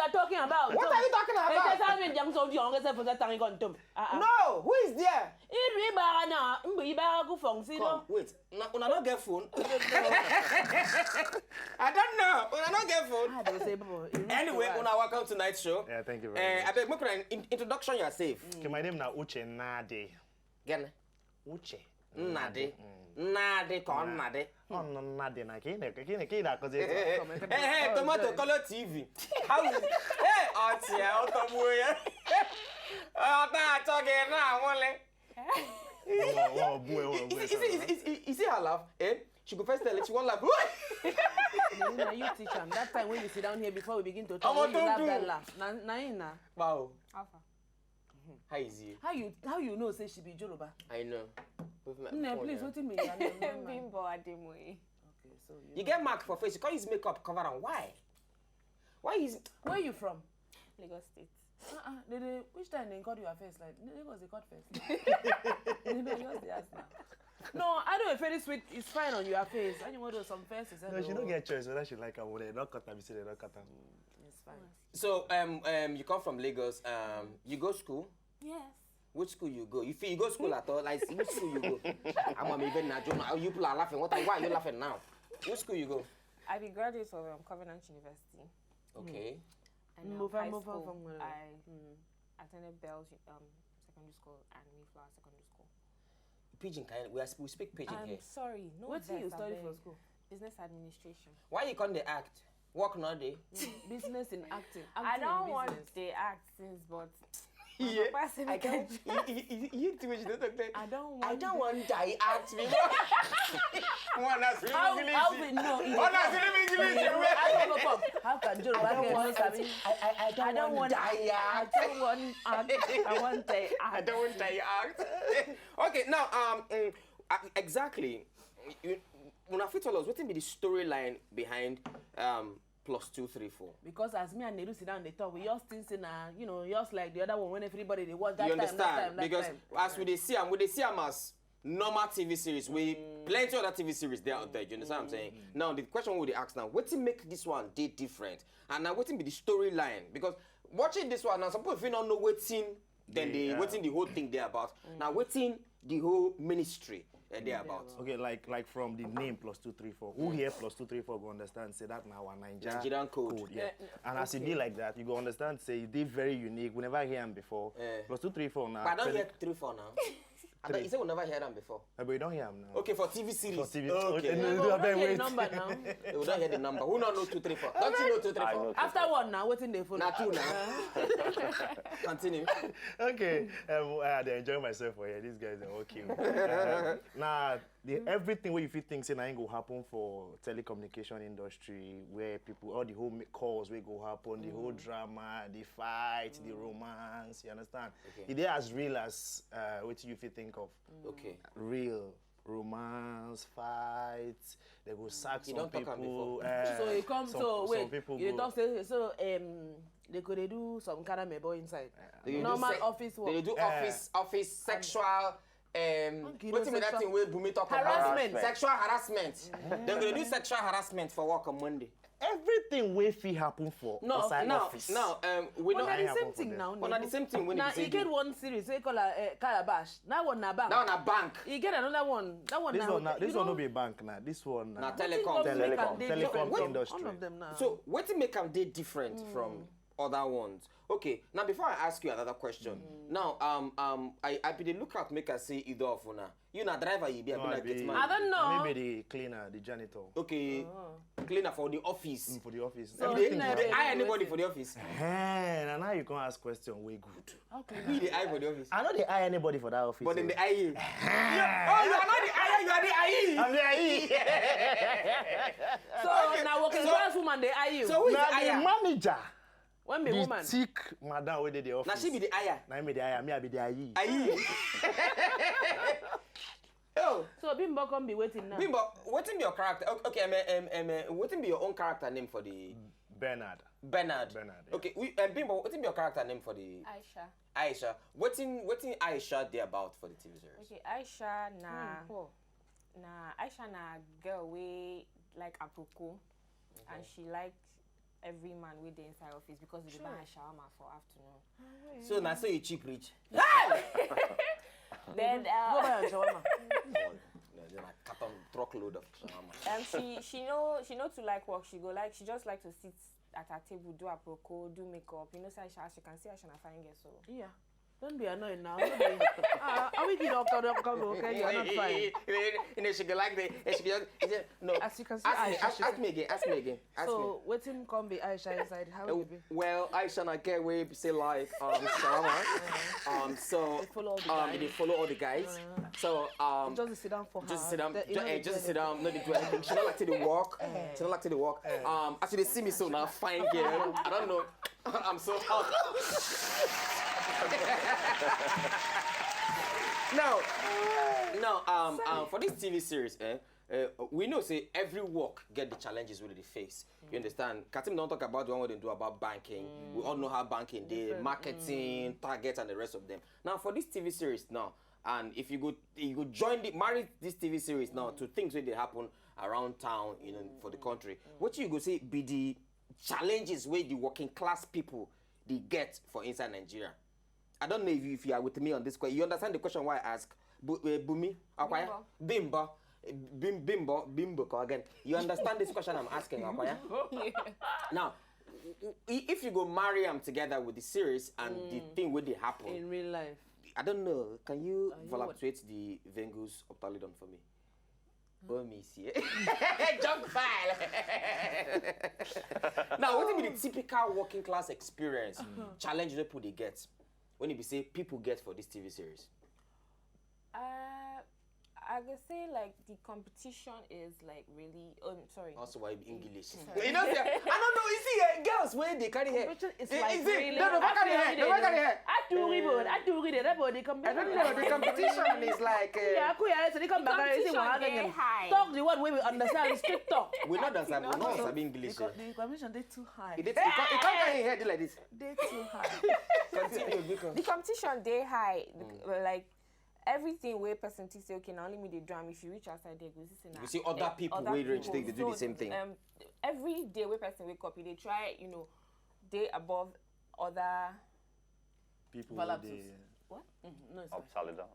are talking about? What are you talking about? No, who is there? Come, wait. Una not get phone. I don't know. Una not get phone. Anyway, una welcome to tonight's show. Yeah, thank you very much. I beg, make an introduction yourself. Okay, my name is Uche Nade. Again. Uche. Nade. Nade kon Nade. Oh, no, Nade na kina cause Hey, Tomato Color TV. How is Hey, Otia, Otobuya. Oh, that's okay now, only. Oh, boy. You see her laugh? Eh? She go first tell it, she won't laugh. You teach them. That time when you sit down here before we begin to talk, Oh, when you don't laugh, do. that laugh. Wow. Alpha. How is you? How you know say she be Yoruba? I know. No, please, what do you mean? Bimbo Ademoye. Okay, so You get mark for face. You can't use makeup cover and why? Why is where you from? Lagos State. Which time they cut your face? Like Lagos they cut face. No, I know a very sweet. It's fine on your face. And you want to do some faces. No, she don't get choice whether she like her or they don't cut her. Say they don't cut her. It's fine. So you come from Lagos. You go school. Yes. Which school you go? You go school at all? Like which school you go? I'm even now. You people are laughing. Why are you laughing now? Which school you go? I be graduate of Covenant University. Okay. And Move high on school, from where? I attended Bells Secondary School and Mayflower Secondary School. Pidgin kind. We speak pidgin I'm here. sorry, no. What do you study for school? Business administration. Why you can't they act? Work not they? Business in acting. I don't in want business. the act since, but Yeah. person I can't. You too much. Don't talk like. I don't want. I don't want die act me. One has really How English. we know? One has really English. How can Yoruba get us? I don't want die act. I don't want. I want the I don't want die act. Okay, now exactly. Una fit tell us what be the storyline behind plus 2, 3, 4. Because as me and Neru sit down, they talk. We just think, just like the other one when everybody they watch that You time, understand? that Because time. as we see them as normal TV series, we plenty other TV series there out there. You understand what I'm saying? Now the question we ask now, what make this one day different? And now what be the storyline? Because watching this one now, some people if you don't know whatting, then whatting the whole thing there about. Now whatting the whole ministry there about. Okay, like from the name plus 2, 3, 4. Who here plus 2, 3, 4 go understand? Say that now our Nigerian code. Yeah. And as it be like that, you go understand. Say it is very unique. We never hear them before. Plus 2, 3, 4 now. But I don't hear 3, 4 now. I thought you said we never hear them before. But we don't hear them now. Okay, for TV series. For TV. Okay. We don't hear the number now. We don't hear the number. Who don't know 2, 3, 4? Don't you know 2, 3, 4? After one now, waiting they follow. Now 2 now. Continue. Okay, I enjoy myself for here. These guys are okay. Now, everything where you feel things say ain't go happen for telecommunication industry, where people all the whole calls will go happen, the whole drama, the fight, the romance. You understand? Okay. It is as real as what you feel think of. Okay. Real. Romance, fights, they go sack some don't talk am people. before. So it comes. So wait, people you go, talk say so. They could do some kind of mebo inside. They Normal do office work. They do office sexual. What do that sexual thing where Bumi talk harassment. about? Sexual harassment. They're gonna do sexual harassment for work on Monday. everything wey fit happen for outside office. No, we But know. na the same thing now. But na the same thing when Now you say you get one series wey call Calabash. That one na bank. that one a bank. You get another one. That one na This one no be bank now. This one Na na telecom industry. All of them now. So what make them dey different from other ones? Okay, now before I ask you another question, now I be the lookout make I say either of una. You na driver, you be a get man. I don't know. Maybe the cleaner, the janitor. Okay, cleaner for the office. For the office. So They you na hire anybody for the office. And now you can ask question way good. Okay. Be the hire for the office. I know they hire anybody for that office. But then the IE. Oh, you are not the IE, you are the IE. I'm the IE. So now working class woman they are you. So who is Now the the IE? manager. When be The woman. thick madam wey dey the office. Now she be the IE. Now me the IE, me I be the IE. IE. Oh, So Bimbo come be waiting now. Bimbo, what be your character? Okay, what be your own character name for the Bernard. Bernard? Bernard, yeah. Okay, Bimbo, what be your character name for the Aisha. Aisha? What in Aisha they about for the TV series? Okay, Aisha na Aisha na girl way like aproko, and she likes every man with the inside office because we buy shawarma for afternoon. So now so you cheap rich. Then Go buy a shawarma. Then I cut on truckload of shawarma. she know to like work. She just like to sit at her table, do a proco, do makeup. You know, say she can see her and fine girl. So Yeah. Don't be annoyed now. Are we get okay? You're not fine. You know, she go like the. She go, no. As you can see, ask me again. Ask me. So, waiting come be Aisha inside. How will you be? Well, Aisha, I get where say like shawarma. So They follow all the guys. they follow all the guys. So Just sit down for her. just sit down. You know, Just sit down. No, they do anything. She don't like to the walk. She don't like to the walk. Actually, they see me so now, fine girl. I don't know. I'm so hot. No. For this TV series, we know say every work get the challenges with the face. You understand? Katim don't talk about the one what they do about banking. We all know how banking did, marketing, targets, and the rest of them. Now for this TV series now, and if you go marry this TV series now to things where they happen around town, you know, for the country. What you go say be the challenges where the working class people they get for inside Nigeria? I don't know if you are with me on this question. You understand the question why I ask? Bumi, Akwaya? Bimbo. Again. You understand this question I'm asking, Akwaya? yeah. Now, if you go marry them together with the series and the thing where they happen, in real life. I don't know. Can you voluptuate the Vengus Optalidon for me? Oh, me see. Junk file. Now, what be the typical working class experience, challenge people they get when you be say people get for this TV series? I could say like the competition is like really. Sorry. Also, why be English? You know, I don't know. You see, girls when they carry hair. It's like really. No, carry hair. No, carry hair. I do read it. That body come. I don't know. The competition is like. Yeah, so they come back and say, "Well, Competition, high. talk the one way we understand. Straight talk." We not understand. We not understand English. The competition they too high. You can't carry hair like this. They too high. Continue, because. The competition they high. Like everything where person to say okay now only me the drum. If you reach outside there, go see You see other people where rich they do the same thing. Every day where person wake up, they try they above other People Voluptuous. what? No, it's Up, salad down.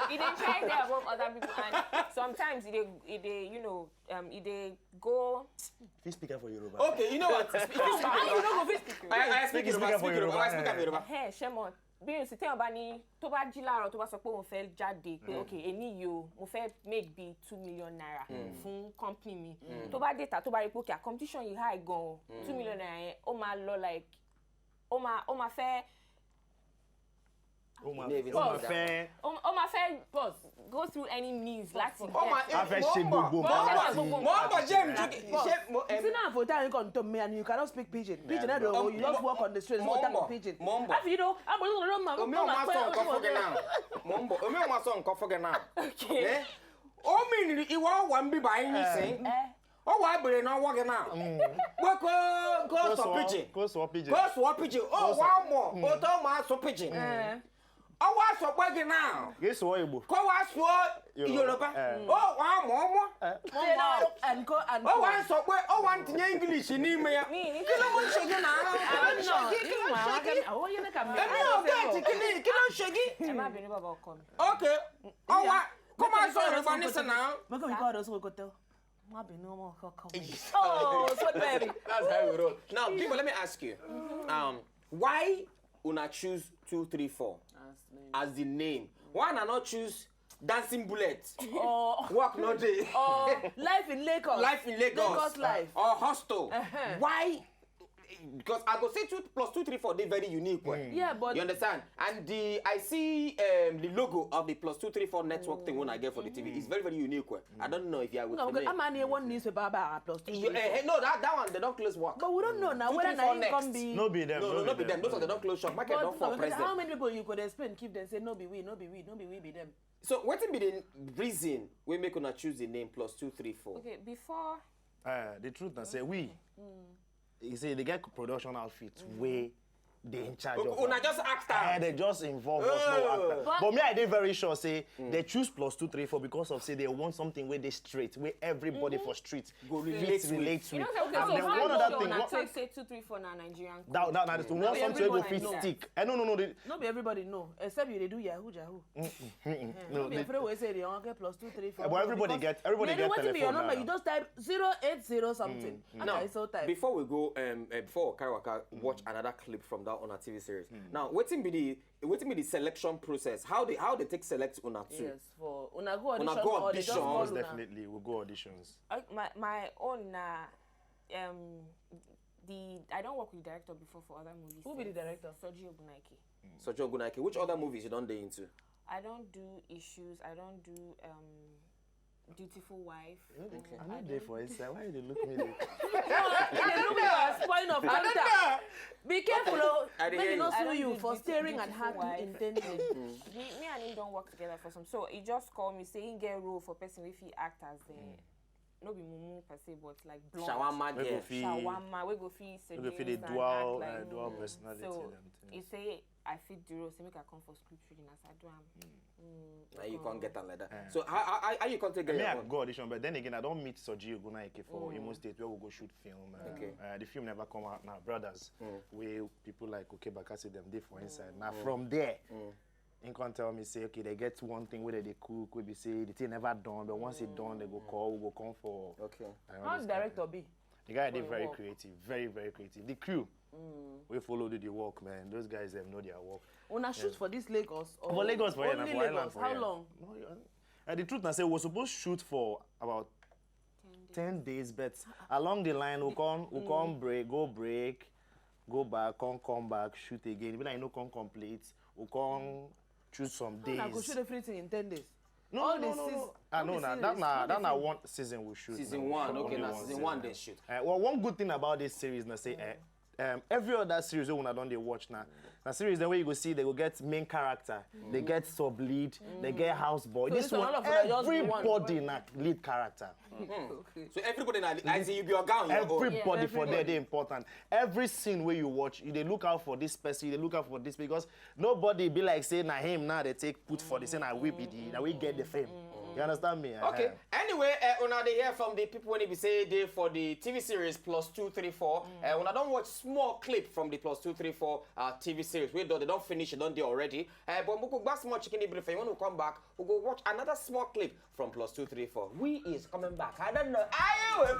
They try they above other people, and sometimes they go. If you speak for Yoruba. Okay, you know what? I speak Yoruba. I speak Yoruba. Hey, Shemon. Bí o sì tẹ́yàn bá ní tó bá jí láàárọ̀ tó bá sọ pé òun fẹ́ jáde pé ok èní yìí o mo fẹ́ make bí 2 million naira fún company mi tó bá dé ta tó bá rí pé ok competition yìí high gan o 2 million naira yẹn ó máa lọ like ó máa fẹ́ ó máa fẹ́ go through any means láti a fẹ́ ṣe gbogbo See now for time you come to me and you cannot speak pidgin. Pidgin, I don't know. You just walk on the street. No time of pidgin. After you know, I'm a little Omi o ma so nkan foge now. Mombo. Omi o ma so nkan foge now. okay. O mean iwo wa nbi ba yin sin. O wa bere na wo ge now. We go so pidgin. Go swap pidgin. Go swap pidgin. O wa mo. O to ma so pidgin. O wa so pe ge now. Yes, what Igbo. Ko wa so Yoruba. O wa mo. and go and O wa so pe o wa ntinye English ni me ya. Kí ló mo ṣe ge na? Èmi ò get kí ló ṣe gi? Ẹ má bínú bàbá ọkọ mi. Okay. O wa come on so Yoruba ni say now. Make we call those who go tell. Ma be no more come. Oh, sweet baby. That's how we roll. Now, people, let me ask you. Why una choose 234 as the name? Why not choose Dancing Bullet? Oh, Work no day. life in Lagos. Life in Lagos. Lagos life. Or Hostel. Why? Because I go say 2 plus 234 they very unique. Yeah, but You understand? And I see the logo of the plus 234 network thing when I get for the TV. It's very, very unique. I don't know if you are with no, me. because I'm only one newspaper about plus 2. No, that one they don't close work. But we don't know now whether 234 now can next. be. No be them. No, be them. Those are the don't close shop. Market don't for But president. how many people you could explain keep them say no be we be them. So what be the reason we make una choose the name plus 234? Okay, before The truth I say we. You say they get production outfits way they in charge of. Una just actor. They just involve us no actor. But me, I did very sure say they choose +234 because of say they want something where they straight, where everybody for street relate with. You know, okay, And so then one other thing. I say 234 na Nigerian. That is to want something where go fit stick. No. Not be everybody know, except you they do Yahoo. No, be afraid we say they want get +234. But everybody get telephone your number, now. you just type 080 something. Now, so type. before we go, before Kaiwaka watch another clip from that Una TV series. Now, what's be the selection process? How they take select Una 2? Yes, for Una go audition. Una go or they just audition. call Most Una. definitely, we'll go auditions. My own I don't work with the director before for other movies. Who be the director? Soji Ogunaike. Soji Ogunaike. Which other movies you don't dey into? I don't do Issues. I don't do Dutiful Wife. Okay. I'm not there for inside. Why you look me? They look at us point of contact. Be careful, oh. Make you not sue you for staring at her too intently. Me and him don't work together for some. So he just called me saying get role for person if he act as no be mumu per se, but like blonde. Shawarma girl. Shawarma. We go feel We go feel the dual personality. So he say I fit the role. Say make I come for script reading as I do And you can't get that like that. So how you can't take I it? go audition, but then again, I don't meet Soji Ogunaike for Imo State where we go shoot film. The film never come out now. Brothers, where people like Bakassi them did for inside. Now from there, in can tell me say okay, they get one thing where they cook, we be say the thing never done, but once it's done, they go call, we go come for. Okay. How the director be? The guy did very creative, very creative. The crew, we follow the work, man. Those guys them know their work. Una shoot for this Lagos? Or for Lagos for only for Lagos? How long? No, the truth, I say we were supposed to shoot for about 10 days, but along the line we come break, go back, come back, shoot again. Even I know come complete, we come choose some days. I go shoot everything in 10 days. No. That one season we shoot. Season 1, okay, now season 1 they shoot. Well, one good thing about this series, na say, every other series we don't they watch now. The series the way you go see they go get main character, they get sub lead, they get houseboy. So this one everybody na lead character. Okay. So everybody na I see you be your gown. Everybody for there they important. Every scene where you watch, they look out for this person, they look out for this because nobody be like say na him now they take put for the say na we be the we get the fame. You understand me? Okay. Anyway, una they hear from the people when they say they for the TV series +234. Una don't watch small clip from the +234 TV series. They don't finish it, don't they already? But we go back small chicken if you want to come back, we go watch another small clip from +234. We is coming back. I don't know. Are you?